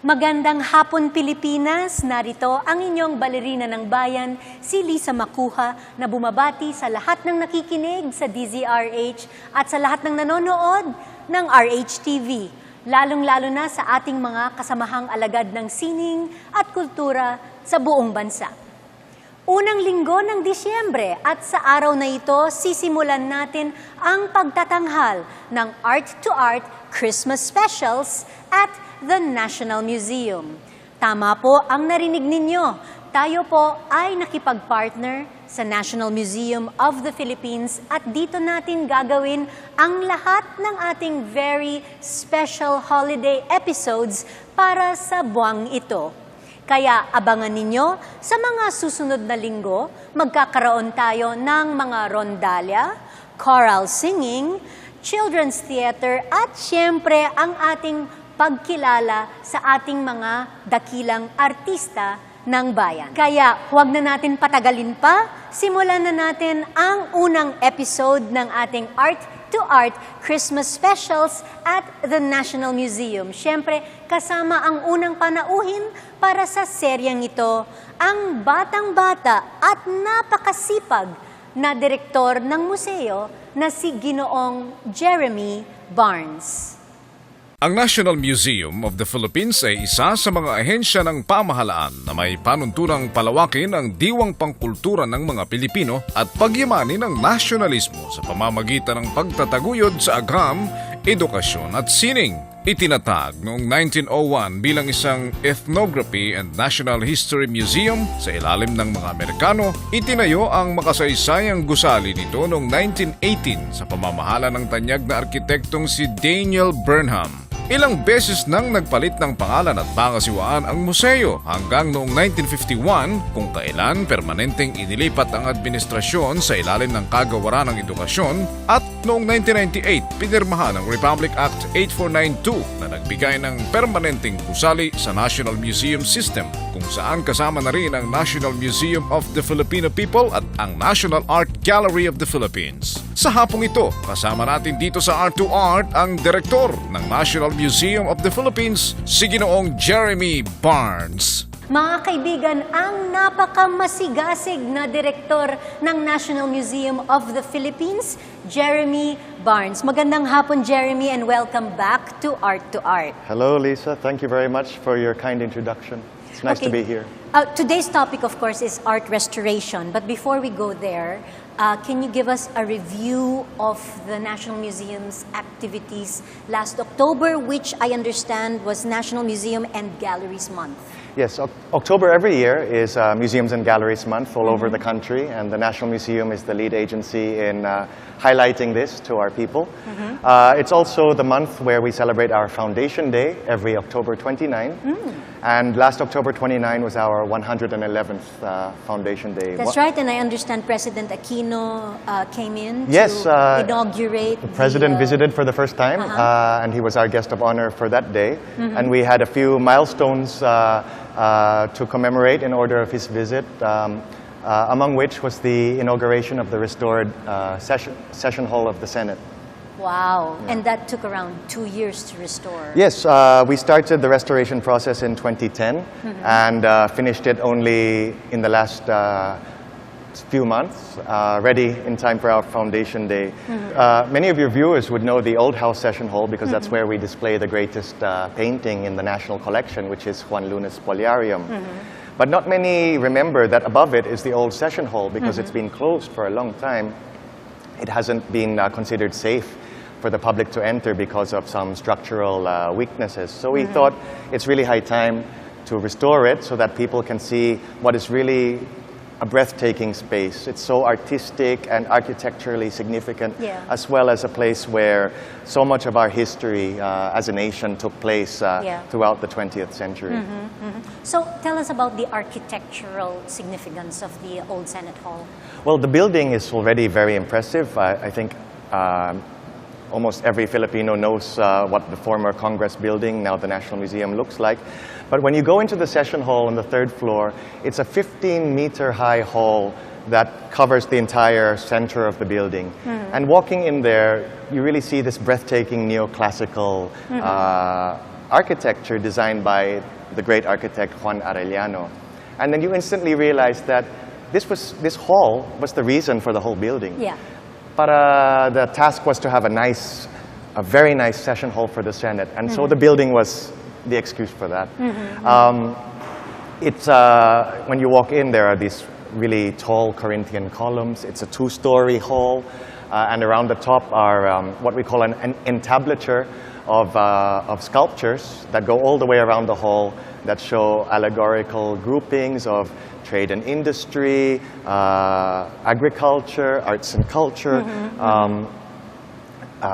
Magandang hapon Pilipinas, narito ang inyong balerina ng bayan, si Lisa Macuja, na bumabati sa lahat ng nakikinig sa DZRH at sa lahat ng nanonood ng RHTV, lalong-lalo na sa ating mga kasamahang alagad ng sining at kultura sa buong bansa. Unang linggo ng Disyembre at sa araw na ito, sisimulan natin ang pagtatanghal ng Art2art Christmas Specials at the National Museum. Tama po ang narinig ninyo. Tayo po ay nakipag-partner sa National Museum of the Philippines at dito natin gagawin ang lahat ng ating very special holiday episodes para sa buwang ito. Kaya abangan ninyo, sa mga susunod na linggo, magkakaroon tayo ng mga rondalya, choral singing, children's theater at siyempre ang ating pagkilala sa ating mga dakilang artista ng bayan. Kaya huwag na natin patagalin pa, simulan na natin ang unang episode ng ating Art2art Christmas Specials at the National Museum. Siyempre, kasama ang unang panauhin para sa seryeng ito, ang batang-bata at napakasipag na direktor ng museo na si Ginoong Jeremy Barnes. Ang National Museum of the Philippines ay isa sa mga ahensya ng pamahalaan na may panuntunang palawakin ang diwang pangkultura ng mga Pilipino at pagyamanin ang nasyonalismo sa pamamagitan ng pagtataguyod sa agham, edukasyon at sining. Itinatag noong 1901 bilang isang Ethnography and National History Museum sa ilalim ng mga Amerikano, itinayo ang makasaysayang gusali nito noong 1918 sa pamamahala ng tanyag na arkitektong si Daniel Burnham. Ilang beses nang nagpalit ng pangalan at pangasiwaan ang museo hanggang noong 1951 kung kailan permanenteng inilipat ang administrasyon sa ilalim ng Kagawaran ng Edukasyon at noong 1998 pinirmahan ang Republic Act 8492 na nagbigay ng permanenteng gusali sa National Museum System kung saan kasama na rin ang National Museum of the Filipino People at ang National Art Gallery of the Philippines. Sa hapong ito, kasama natin dito sa Art2art ang direktor ng National Museum of the Philippines, si Ginoong Jeremy Barnes. Mga kaibigan, ang napakamasigasig na direktor ng National Museum of the Philippines, Jeremy Barnes. Magandang hapon, Jeremy, and welcome back to Art2art. Hello, Lisa. Thank you very much for your kind introduction. It's nice to be here. Today's topic, of course, is art restoration. But before we go there, can you give us a review of the National Museum's activities last October, which I understand was National Museum and Galleries Month? Yes, October every year is Museums and Galleries Month all over the country, and the National Museum is the lead agency in highlighting this to our people. It's also the month where we celebrate our Foundation Day every October 29, and last October 29 was our 111th Foundation Day. That's right, and I understand President Aquino came in yes, to inaugurate. The President visited for the first time, and he was our guest of honor for that day, and we had a few milestones to commemorate in order of his visit, among which was the inauguration of the restored session hall of the Senate. Wow, and that took around 2 years to restore. Yes, we started the restoration process in 2010 and finished it only in the last few months, ready in time for our Foundation Day. Many of your viewers would know the Old House Session Hall because that's where we display the greatest painting in the National Collection, which is Juan Luna's Spoliarium. But not many remember that above it is the Old Session Hall because it's been closed for a long time. It hasn't been considered safe for the public to enter because of some structural weaknesses. So we thought it's really high time to restore it so that people can see what is really a breathtaking space. It's so artistic and architecturally significant, as well as a place where so much of our history as a nation took place throughout the 20th century. So tell us about the architectural significance of the Old Senate Hall. Well, the building is already very impressive. I think almost every Filipino knows what the former Congress building, now the National Museum, looks like. But when you go into the session hall on the 3rd floor, it's a 15-meter high hall that covers the entire center of the building. And walking in there, you really see this breathtaking neoclassical architecture designed by the great architect Juan Arellano. And then you instantly realize that this hall was the reason for the whole building. Yeah. But the task was to have a very nice session hall for the Senate. And so the building was the excuse for that. When you walk in, there are these really tall Corinthian columns. It's a 2-story hall. And around the top are what we call an entablature of sculptures that go all the way around the hall that show allegorical groupings of trade and industry, agriculture, arts and culture,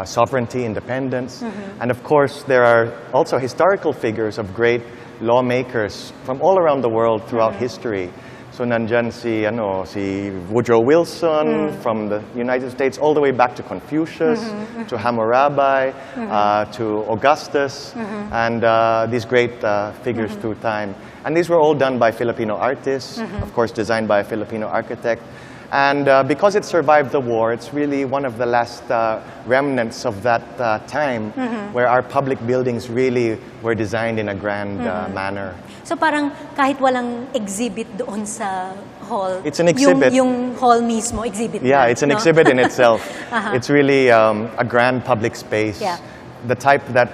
sovereignty, independence. And of course, there are also historical figures of great lawmakers from all around the world throughout history. So nandyan si Woodrow Wilson from the United States, all the way back to Confucius, to Hammurabi, to Augustus, and these great figures through time. And these were all done by Filipino artists, of course designed by a Filipino architect. And because it survived the war, it's really one of the last remnants of that time where our public buildings really were designed in a grand manner. So parang kahit walang exhibit doon sa hall, it's an exhibit. Yung hall mismo, exhibit Yeah, na, it's an no? exhibit in itself. It's really a grand public space. Yeah. The type that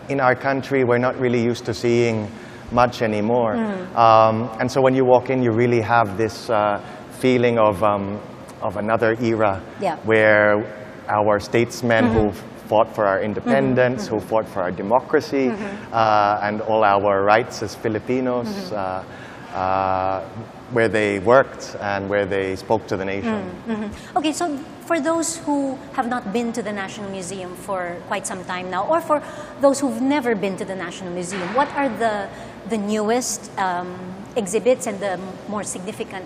in our country we're not really used to seeing much anymore. And so when you walk in, you really have this feeling of another era where our statesmen who fought for our independence, who fought for our democracy, and all our rights as Filipinos, where they worked and where they spoke to the nation. Okay, so for those who have not been to the National Museum for quite some time now, or for those who've never been to the National Museum, what are the newest exhibits and the more significant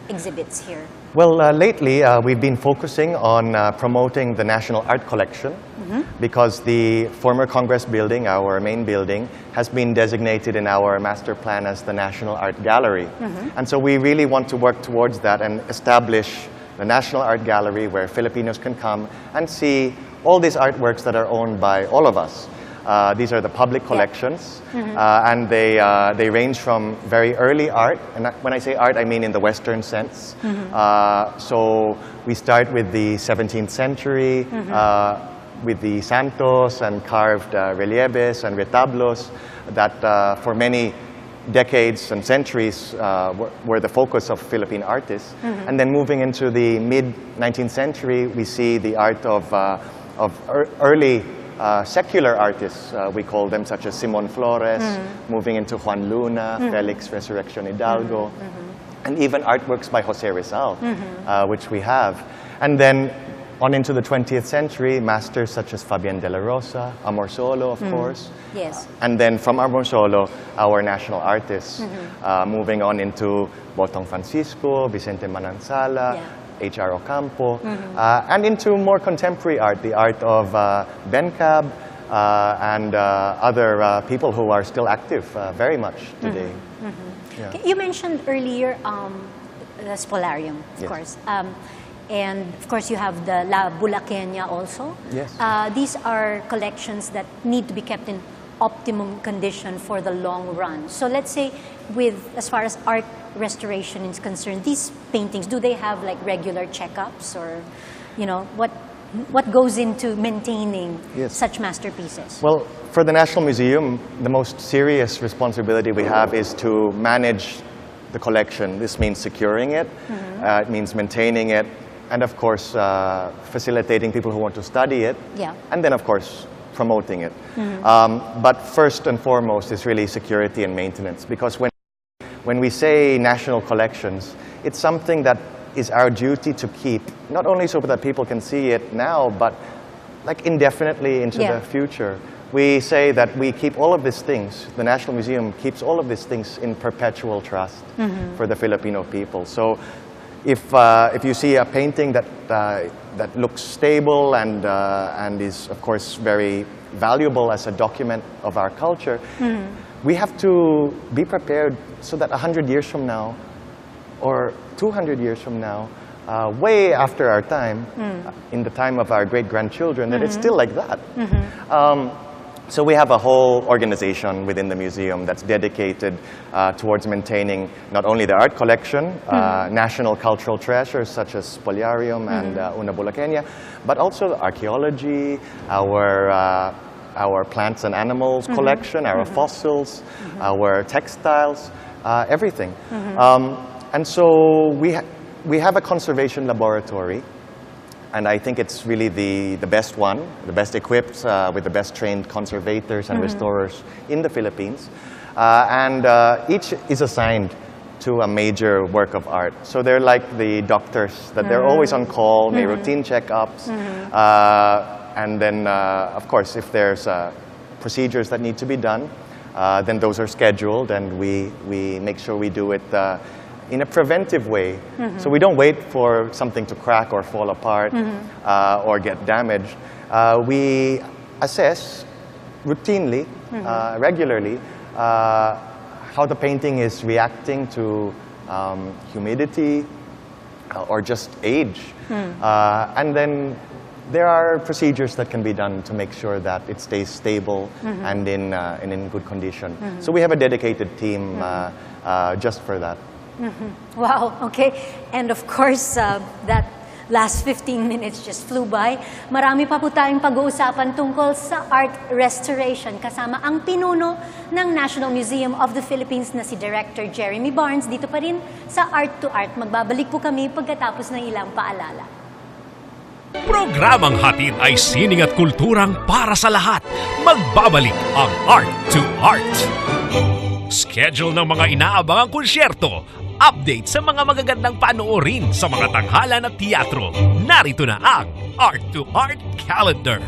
exhibits here? Well, lately we've been focusing on promoting the National Art Collection because the former Congress building, our main building, has been designated in our master plan as the National Art Gallery. And so we really want to work towards that and establish the National Art Gallery where Filipinos can come and see all these artworks that are owned by all of us. These are the public collections, and they range from very early art, and when I say art, I mean in the Western sense. So we start with the 17th century, with the santos and carved relieves and retablos that for many decades and centuries were the focus of Philippine artists. And then moving into the mid-19th century, we see the art of early secular artists, we call them, such as Simon Flores, moving into Juan Luna, Felix Resurrection Hidalgo, and even artworks by Jose Rizal, which we have. And then on into the 20th century, masters such as Fabian de la Rosa, Amor Solo, of course. Yes. And then from Amor Solo, our national artists, moving on into Botong Francisco, Vicente Manansala, H.R. Ocampo, and into more contemporary art, the art of Ben Cab and other people who are still active very much today. Yeah. You mentioned earlier the Spolarium, of course. And of course you have the La Bulaqueña also. Yes. These are collections that need to be kept in optimum condition for the long run. So let's say as far as art restoration is concerned, these paintings, do they have like regular checkups, or what goes into maintaining such masterpieces? Well, for the National Museum, the most serious responsibility we have is to manage the collection. This means securing it, it means maintaining it, and of course facilitating people who want to study it, and then of course promoting it. But first and foremost is really security and maintenance, because when we say national collections, it's something that is our duty to keep, not only so that people can see it now, but like indefinitely into the future. We say that we keep all of these things, the National Museum keeps all of these things in perpetual trust for the Filipino people. So if you see a painting that looks stable and is of course very valuable as a document of our culture, we have to be prepared so that 100 years from now or 200 years from now, way after our time, in the time of our great-grandchildren, that it's still like that. So we have a whole organization within the museum that's dedicated towards maintaining not only the art collection, national cultural treasures such as Spoliarium and Una Bulaqueña, but also archaeology, our plants and animals collection, our fossils, our textiles, everything. And so we have a conservation laboratory. And I think it's really the best one, the best equipped, with the best trained conservators and restorers in the Philippines. And each is assigned to a major work of art. So they're like the doctors, that they're always on call, they routine checkups. And then, of course, if there's procedures that need to be done, then those are scheduled, and we make sure we do it in a preventive way. So we don't wait for something to crack or fall apart or get damaged. We assess routinely, regularly, how the painting is reacting to humidity or just age. And then there are procedures that can be done to make sure that it stays stable and in good condition. So we have a dedicated team just for that. Wow, okay. And of course, that last 15 minutes just flew by. Marami pa po tayong pag-uusapan tungkol sa art restoration kasama ang pinuno ng National Museum of the Philippines na si Director Jeremy Barnes dito pa rin sa Art2art. Magbabalik po kami pagkatapos ng ilang paalala. Programang hatid ay sining at kulturang para sa lahat. Magbabalik ang Art2art. Schedule ng mga inaabangang konsyerto. Update sa mga magagandang panoorin sa mga tanghalan at teatro. Narito na ang Art2art Calendar.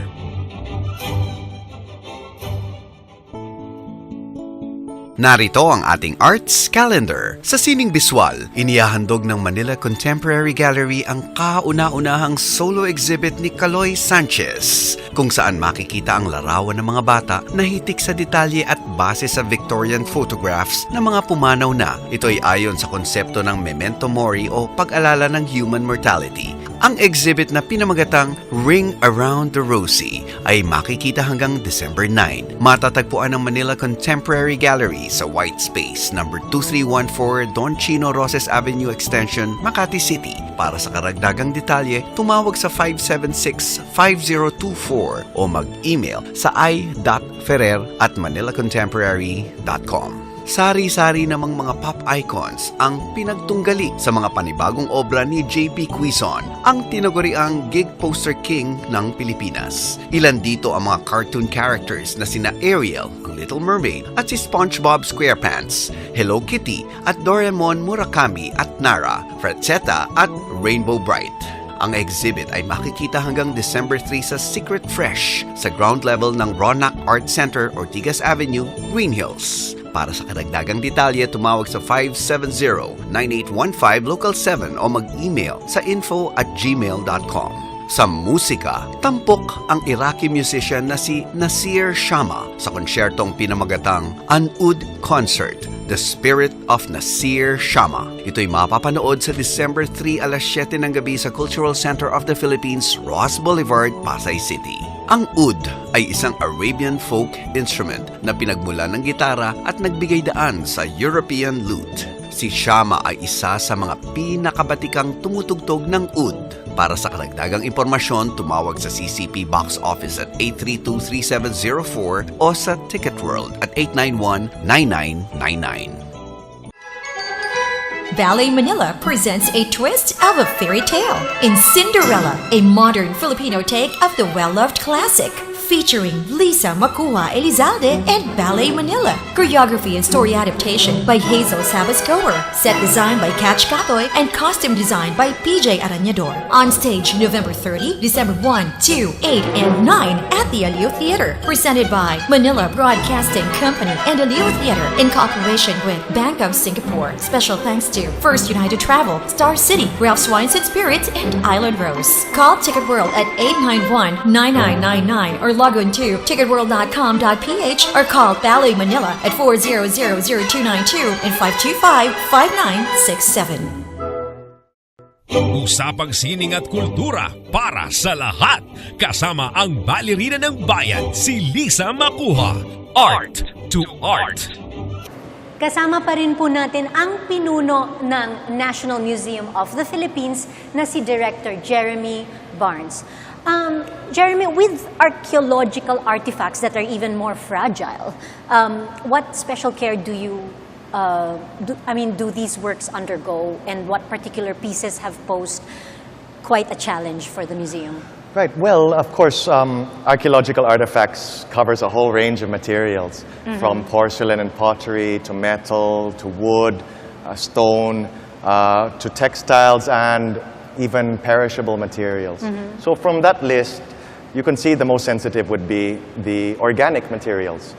Narito ang ating Arts Calendar. Sa sining biswal, inihahandog ng Manila Contemporary Gallery ang kauna-unahang solo exhibit ni Kaloy Sanchez, kung saan makikita ang larawan ng mga bata na hitik sa detalye at base sa Victorian photographs ng mga pumanaw na. Ito ay ayon sa konsepto ng Memento Mori o pag-alala ng human mortality. Ang exhibit na pinamagatang Ring Around the Rosie ay makikita hanggang December 9. Matatagpuan ng Manila Contemporary Gallery sa White Space, number 2314 Don Chino Roses Avenue Extension, Makati City. Para sa karagdagang detalye, tumawag sa 576-5024 o mag-email sa i.ferrer@manilacontemporary.com. Sari-sari namang mga pop icons ang pinagtunggali sa mga panibagong obra ni J.P. Quizon, ang tinaguriang gig poster king ng Pilipinas. Ilan dito ang mga cartoon characters na sina Ariel, ang Little Mermaid, at si SpongeBob SquarePants, Hello Kitty, at Doraemon Murakami at Nara, Fratzetta at Rainbow Bright. Ang exhibit ay makikita hanggang December 3 sa Secret Fresh sa ground level ng Ronak Art Center, Ortigas Avenue, Green Hills. Para sa karagdagang detalye, tumawag sa 570-9815 Local 7 o mag-email sa info@gmail.com. Sa musika, tampok ang Iraqi musician na si Nasir Shama sa konsyertong pinamagatang An Oud Concert, The Spirit of Nasir Shama. Ito'y mapapanood sa December 3 alas 7 ng gabi sa Cultural Center of the Philippines, Ross Boulevard, Pasay City. Ang oud ay isang Arabian folk instrument na pinagmulan ng gitara at nagbigay daan sa European lute. Si Shama ay isa sa mga pinakabatikang tumutugtog ng oud. Para sa karagdagang impormasyon, tumawag sa CCP Box Office at 832-3704 o sa Ticket World at 891-9999. Ballet Manila presents a twist of a fairy tale in Cinderella, a modern Filipino take of the well-loved classic. Featuring Lisa Macuja-Elizalde and Ballet Manila. Choreography and story adaptation by Hazel Sabas-Goer. Set design by Catch Katoy and costume design by PJ Arañador. On stage November 30, December 1, 2, 8, and 9 at the Aliw Theater. Presented by Manila Broadcasting Company and Aliw Theater in cooperation with Bank of Singapore. Special thanks to First United Travel, Star City, Ralph's Wines and Spirits, and Island Rose. Call Ticket World at 891-9999 or log on to ticketworld.com.ph or call Ballet Manila at 400-0292 and 525-5967. Usapang sining at kultura para sa lahat. Kasama ang balerina ng bayan, si Lisa Macuja. Art2art. Kasama pa rin po natin ang pinuno ng National Museum of the Philippines na si Director Jeremy Barnes. Jeremy, with archaeological artifacts that are even more fragile, what special care do these works undergo, and what particular pieces have posed quite a challenge for the museum? Right. Well, of course, archaeological artifacts covers a whole range of materials, from porcelain and pottery to metal to wood, stone, to textiles and even perishable materials. So from that list, you can see the most sensitive would be the organic materials,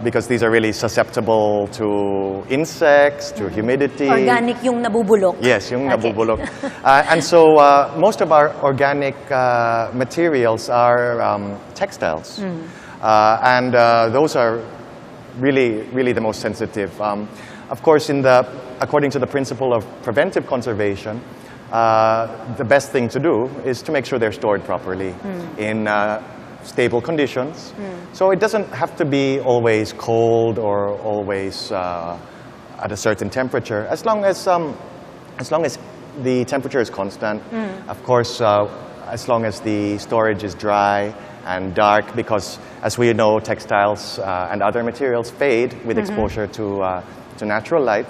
because these are really susceptible to insects, to humidity. Organic yung nabubulok? Yes, yung Okay. nabubulok. And so most of our organic materials are textiles. And those are really, really the most sensitive. Of course, according to the principle of preventive conservation, the best thing to do is to make sure they're stored properly in stable conditions. So it doesn't have to be always cold or always at a certain temperature, as long as the temperature is constant. Of course, as long as the storage is dry and dark, because as we know, textiles and other materials fade with exposure to natural light.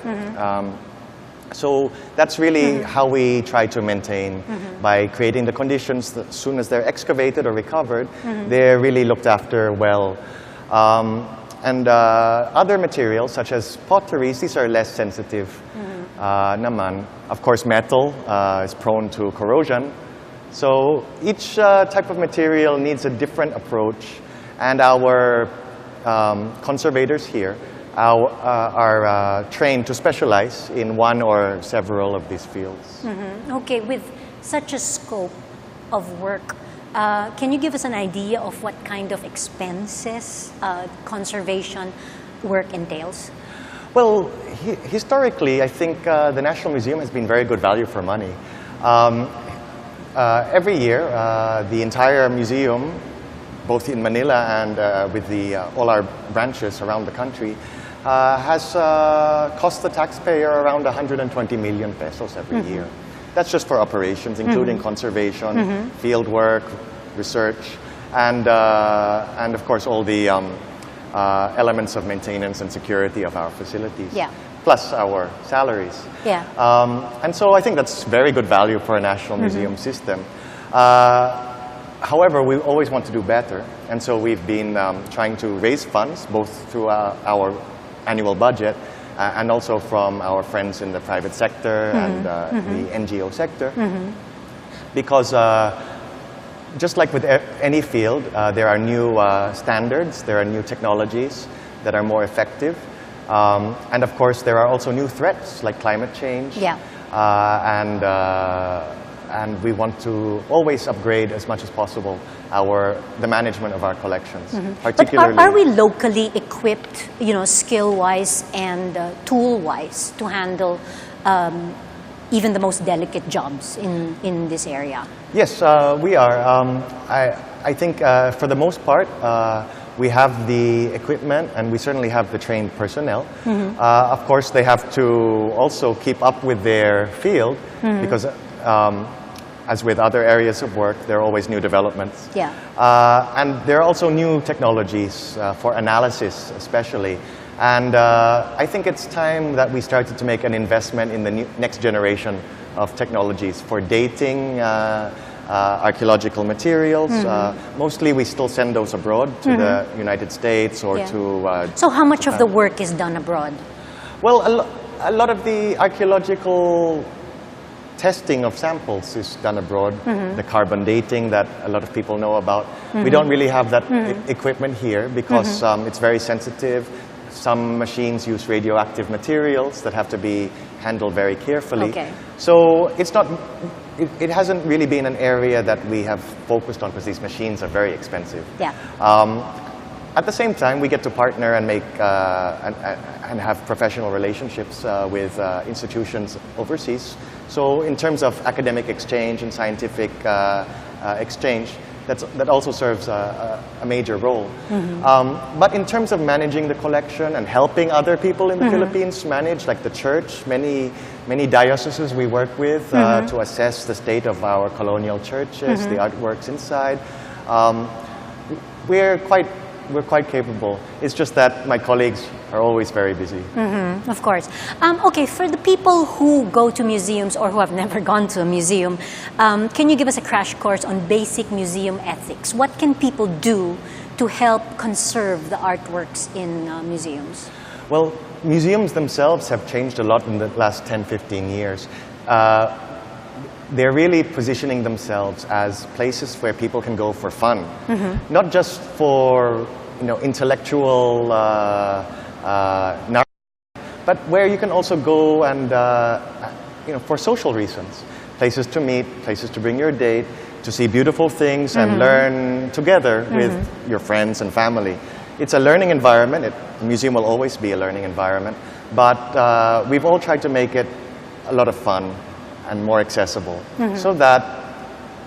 So that's really how we try to maintain, by creating the conditions that as soon as they're excavated or recovered, they're really looked after well. And other materials, such as potteries, these are less sensitive naman. Of course, metal is prone to corrosion. So each type of material needs a different approach, and our conservators here are trained to specialize in one or several of these fields. Okay, with such a scope of work, can you give us an idea of what kind of expenses conservation work entails? Well, historically, I think the National Museum has been very good value for money. Every year, the entire museum, both in Manila and with all our branches around the country, has cost the taxpayer around 120 million pesos every year. That's just for operations, including conservation, field work, research, and of course all the elements of maintenance and security of our facilities. Yeah. Plus our salaries. Yeah. And so I think that's very good value for a national museum system. However, we always want to do better, and so we've been trying to raise funds, both through our annual budget and also from our friends in the private sector and the NGO sector. Because just like with any field, there are new standards, there are new technologies that are more effective. And of course, there are also new threats like climate change. Yeah. And we want to always upgrade as much as possible the management of our collections. Particularly, But are we locally equipped, skill-wise and tool-wise to handle even the most delicate jobs in this area? Yes, we are. I think for the most part, we have the equipment and we certainly have the trained personnel. Of course, they have to also keep up with their field because as with other areas of work, there are always new developments. Yeah. And there are also new technologies for analysis, especially. And I think it's time that we started to make an investment in the next generation of technologies for dating archaeological materials. Mostly we still send those abroad to the United States or to... So how much of the work is done abroad? Well, a lot of the archaeological testing of samples is done abroad. The carbon dating that a lot of people know about. We don't really have that equipment here because it's very sensitive. Some machines use radioactive materials that have to be handled very carefully. Okay. So it's not, it hasn't really been an area that we have focused on because these machines are very expensive. Yeah. At the same time, we get to partner and make and have professional relationships with institutions overseas. So in terms of academic exchange and scientific exchange, that also serves a major role. But in terms of managing the collection and helping other people in the Philippines manage, like the church, many dioceses we work with to assess the state of our colonial churches, the artworks inside. We're quite capable. It's just that my colleagues are always very busy. Of course. Okay, for the people who go to museums or who have never gone to a museum, can you give us a crash course on basic museum ethics? What can people do to help conserve the artworks in museums? Well, museums themselves have changed a lot in the last 10, 15 years. They're really positioning themselves as places where people can go for fun, not just for intellectual but where you can also go and for social reasons, places to meet, places to bring your date, to see beautiful things and learn together with your friends and family. It's a learning environment. The museum will always be a learning environment, but we've all tried to make it a lot of fun and more accessible, so that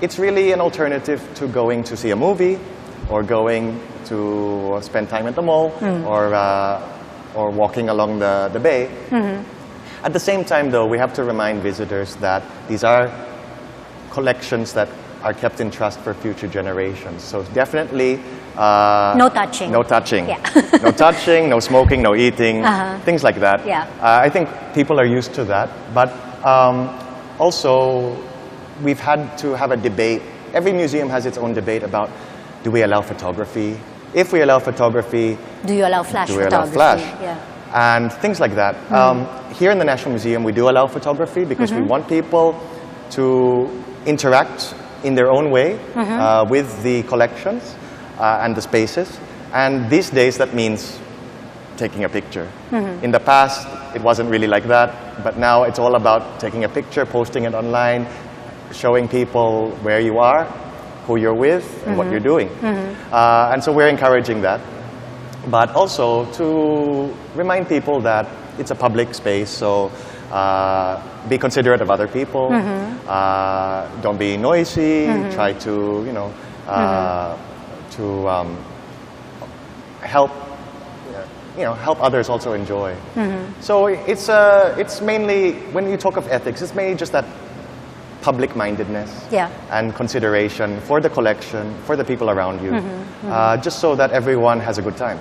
it's really an alternative to going to see a movie or going to spend time at the mall or walking along the bay. At the same time, though, we have to remind visitors that these are collections that are kept in trust for future generations. So definitely no touching. No touching. Yeah. No touching, no smoking, no eating, things like that. Yeah. I think people are used to that, but also we've had to have a debate. Every museum has its own debate about, do we allow photography? If we allow photography, do you allow flash do we photography? allow flash? Yeah. And things like that. Here in the National Museum, we do allow photography because we want people to interact in their own way with the collections and the spaces. And these days, that means taking a picture. In the past, it wasn't really like that, but now it's all about taking a picture, posting it online, showing people where you are, who you're with, and what you're doing. And so we're encouraging that. But also to remind people that it's a public space, so be considerate of other people. Don't be noisy. Try to, help, help others also enjoy. So it's mainly, when you talk of ethics, it's mainly just that public-mindedness and consideration for the collection, for the people around you, just so that everyone has a good time.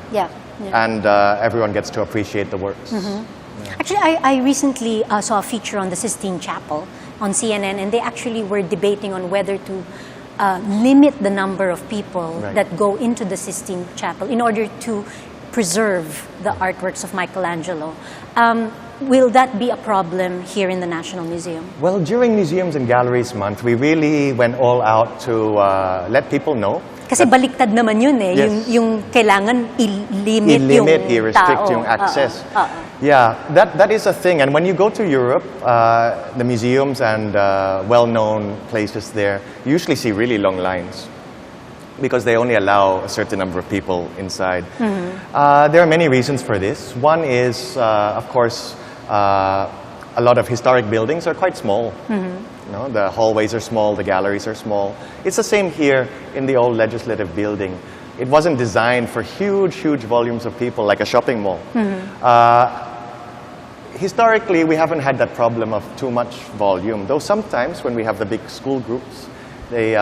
And everyone gets to appreciate the works. Actually, I recently saw a feature on the Sistine Chapel on CNN, and they actually were debating on whether to limit the number of people that go into the Sistine Chapel in order to preserve the artworks of Michelangelo. Will that be a problem here in the National Museum? Well, during Museums and Galleries Month, we really went all out to let people know. Kasi baliktad naman yun eh, yung kailangan i-limit yung i-restrict tao. yung access. Yeah, that is a thing. And when you go to Europe, the museums and well-known places there, you usually see really long lines because they only allow a certain number of people inside. There are many reasons for this. One is, of course, a lot of historic buildings are quite small. The hallways are small, the galleries are small. It's the same here in the old legislative building. It wasn't designed for huge, huge volumes of people like a shopping mall. Historically, we haven't had that problem of too much volume, though sometimes when we have the big school groups, they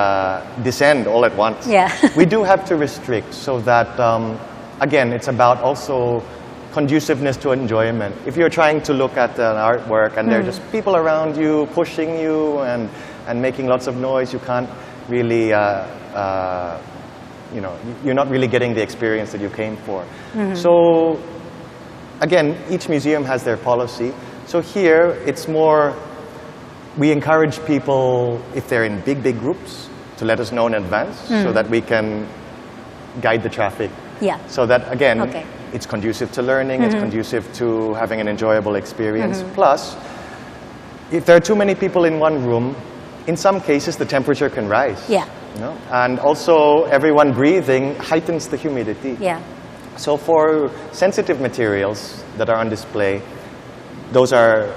descend all at once. We do have to restrict so that, again, it's about also conduciveness to enjoyment. If you're trying to look at an artwork and there are just people around you pushing you and making lots of noise, you can't really, you're not really getting the experience that you came for. So, again, each museum has their policy. So here, it's more, we encourage people, if they're in big, big groups, to let us know in advance so that we can guide the traffic. So that, again, it's conducive to learning, it's conducive to having an enjoyable experience. Plus, if there are too many people in one room, in some cases the temperature can rise. And also, everyone breathing heightens the humidity. So for sensitive materials that are on display, those are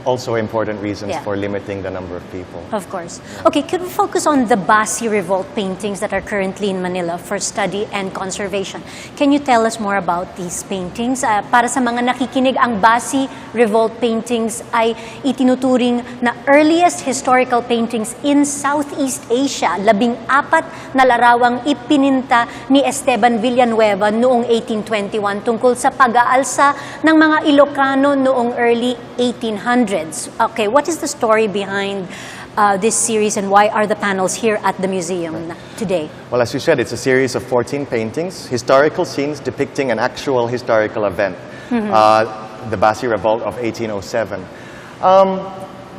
also important reasons Yeah. for limiting the number of people. Of course. Okay, could we focus on the Basi Revolt paintings that are currently in Manila for study and conservation? Can you tell us more about these paintings? Para sa mga nakikinig, ang Basi Revolt paintings ay itinuturing na earliest historical paintings in Southeast Asia. 14 na larawang ipininta ni Esteban Villanueva noong 1821 tungkol sa pag-aalsa ng mga Ilocano noong early 1800s. Okay, what is the story behind this series and why are the panels here at the museum today? Well, as you said, it's a series of 14 paintings, historical scenes depicting an actual historical event, the Basi Revolt of 1807.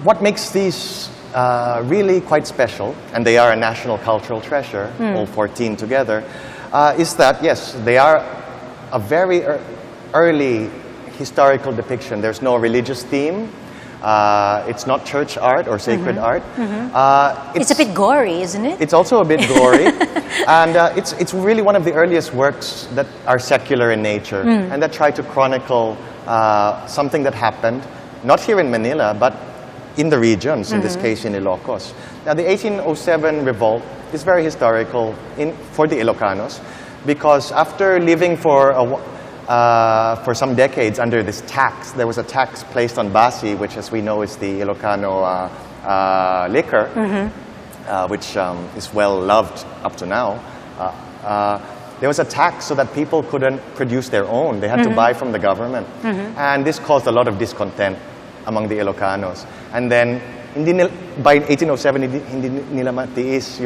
What makes these really quite special, and they are a national cultural treasure, all 14 together, is that, yes, they are a very early historical depiction. There's no religious theme. It's not church art or sacred art. It's a bit gory, isn't it? It's also a bit gory. And it's really one of the earliest works that are secular in nature and that try to chronicle something that happened, not here in Manila, but in the regions, in this case in Ilocos. Now, the 1807 revolt is very historical for the Ilocanos because after living for some decades under this tax, there was a tax placed on Basi, which as we know is the Ilocano liquor, which is well loved up to now. There was a tax so that people couldn't produce their own. They had to buy from the government. And this caused a lot of discontent among the Ilocanos. And then, by 1807, hindi nila matiis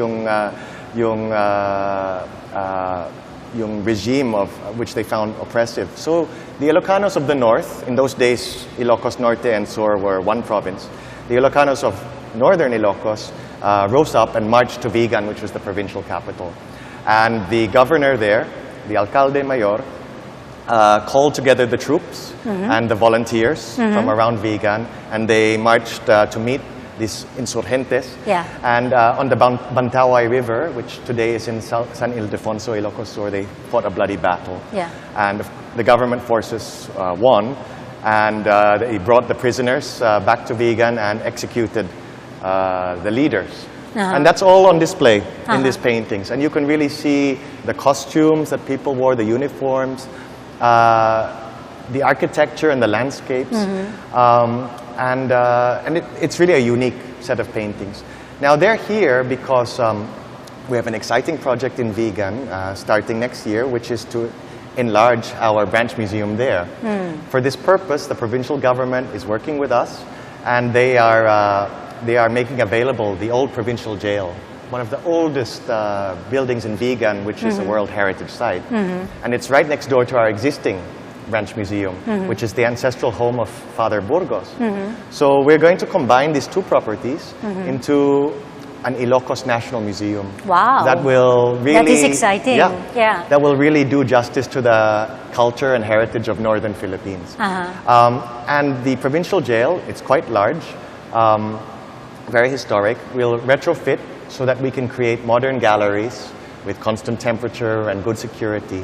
yung regime of which they found oppressive. So the Ilocanos of the north, in those days, Ilocos Norte and Sur were one province. The Ilocanos of northern Ilocos rose up and marched to Vigan, which was the provincial capital. And the governor there, the alcalde mayor, called together the troops and the volunteers from around Vigan, and they marched to meet these insurgentes. Yeah. And on the Bantaway River, which today is in San Ildefonso, Ilocos Sur, they fought a bloody battle. Yeah. And the government forces won, and they brought the prisoners back to Vigan and executed the leaders. And that's all on display in these paintings. And you can really see the costumes that people wore, the uniforms, the architecture and the landscapes. It's really a unique set of paintings. Now they're here because we have an exciting project in Vigan starting next year, which is to enlarge our branch museum there. For this purpose, the provincial government is working with us, and they are making available the old provincial jail, one of the oldest buildings in Vigan, which is a World Heritage Site. And it's right next door to our existing branch museum, which is the ancestral home of Father Burgos. So we're going to combine these two properties into an Ilocos National Museum. Wow. That will really... That is exciting. Yeah. That will really do justice to the culture and heritage of northern Philippines. And the provincial jail, it's quite large, very historic. We'll retrofit so that we can create modern galleries with constant temperature and good security,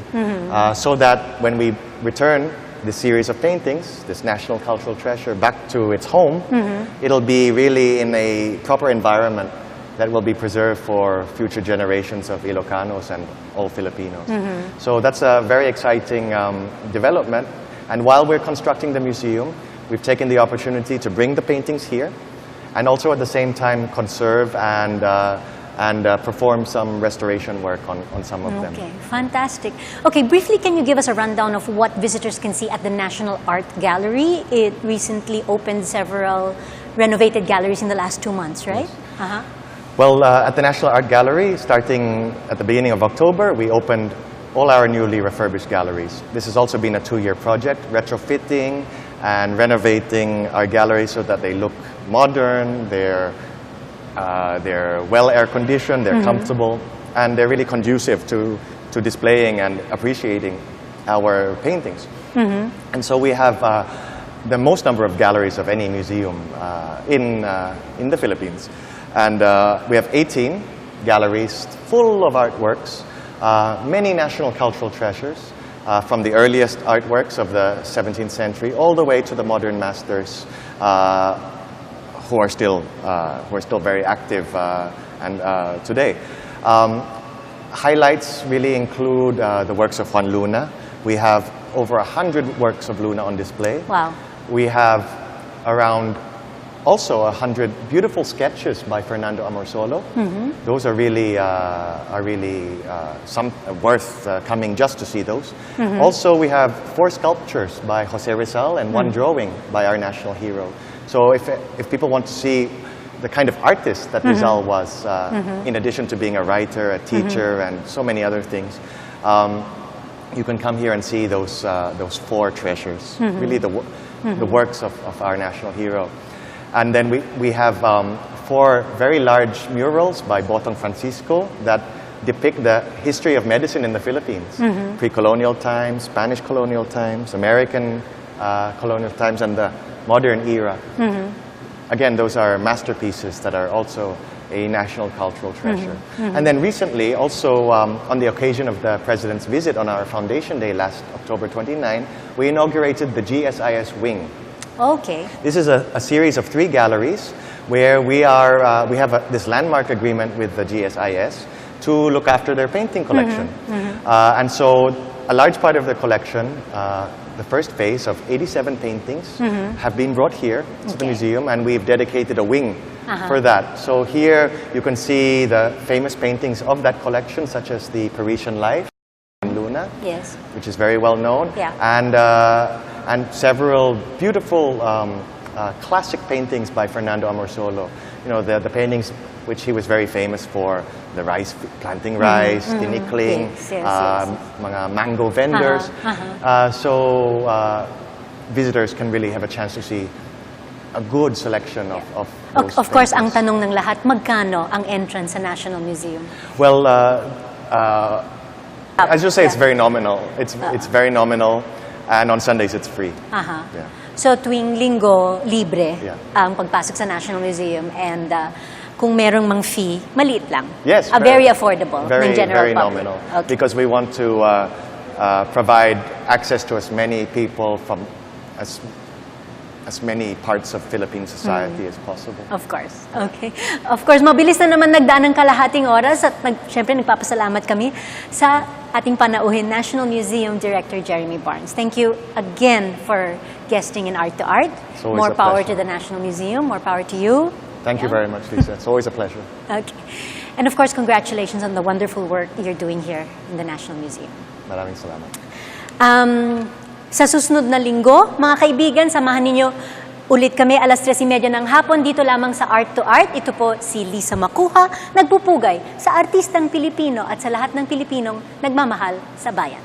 so that when we return this series of paintings, this national cultural treasure, back to its home, it'll be really in a proper environment that will be preserved for future generations of Ilocanos and all Filipinos. So that's a very exciting development. And while we're constructing the museum, we've taken the opportunity to bring the paintings here, and also at the same time conserve and perform some restoration work on some of them. Okay, fantastic. Okay, briefly, can you give us a rundown of what visitors can see at the National Art Gallery? It recently opened several renovated galleries in the last 2 months, right? Yes. Well, at the National Art Gallery, starting at the beginning of October, we opened all our newly refurbished galleries. This has also been a 2-year project, retrofitting and renovating our galleries so that they look modern, they're well air-conditioned, they're comfortable, and they're really conducive to displaying and appreciating our paintings. And so we have the most number of galleries of any museum in the Philippines. And we have 18 galleries full of artworks, many national cultural treasures, from the earliest artworks of the 17th century all the way to the modern masters who are still very active and today. Highlights really include the works of Juan Luna. We have over 100 works of Luna on display. Wow. We have around also 100 beautiful sketches by Fernando Amorsolo. Those are really worth coming just to see those. Also, we have 4 sculptures by Jose Rizal and 1 drawing by our national hero. So if people want to see the kind of artist that Rizal was, in addition to being a writer, a teacher, and so many other things, you can come here and see those 4 treasures, really the works of our national hero. And then we have 4 very large murals by Botong Francisco that depict the history of medicine in the Philippines. Pre-colonial times, Spanish colonial times, American colonial times, and the modern era. Again, those are masterpieces that are also a national cultural treasure. And then recently, also on the occasion of the President's visit on our Foundation Day last October 29, we inaugurated the GSIS wing. Okay. This is a series of 3 galleries where we have this landmark agreement with the GSIS to look after their painting collection. And so a large part of their collection, the first phase of 87 paintings, have been brought here to the museum, and we've dedicated a wing for that. So here you can see the famous paintings of that collection, such as the Parisian Life in Luna, Yes. which is very well known, Yeah. and several beautiful classic paintings by Fernando Amorsolo. You know, the paintings which he was very famous for, the rice, planting rice, tinikling, Yes. mga mango vendors. So visitors can really have a chance to see a good selection of those Of course, ang paintings. tanong ng lahat, magkano ang entrance sa National Museum? Well, as you say, it's very nominal. It's very nominal, and on Sundays it's free. Aha. Yeah. So tuwing linggo, libre Yeah. ang pagpasok sa National Museum, and kung merong mang fee, maliit lang. Yes, very affordable very, ng general very public. nominal. Okay. Because we want to provide access to as many people from as many parts of Philippine society as possible. Of course. Okay. Of course, mabilis na naman nagdaan ng kalahating oras at syempre nagpapasalamat kami sa ating panauhin National Museum Director Jeremy Barnes. Thank you again for guesting in Art2art. It's always More a power pleasure. to the National Museum. More power to you. Thank you very much, Lisa. It's always a pleasure. Okay. And of course, congratulations on the wonderful work you're doing here in the National Museum. Maraming salamat. Sa susunod na linggo, mga kaibigan, samahan ninyo ulit kami 3:30 ng hapon dito lamang sa Art2art. Ito po si Lisa Macuja, nagpupugay sa artistang Pilipino at sa lahat ng Pilipinong nagmamahal sa bayan.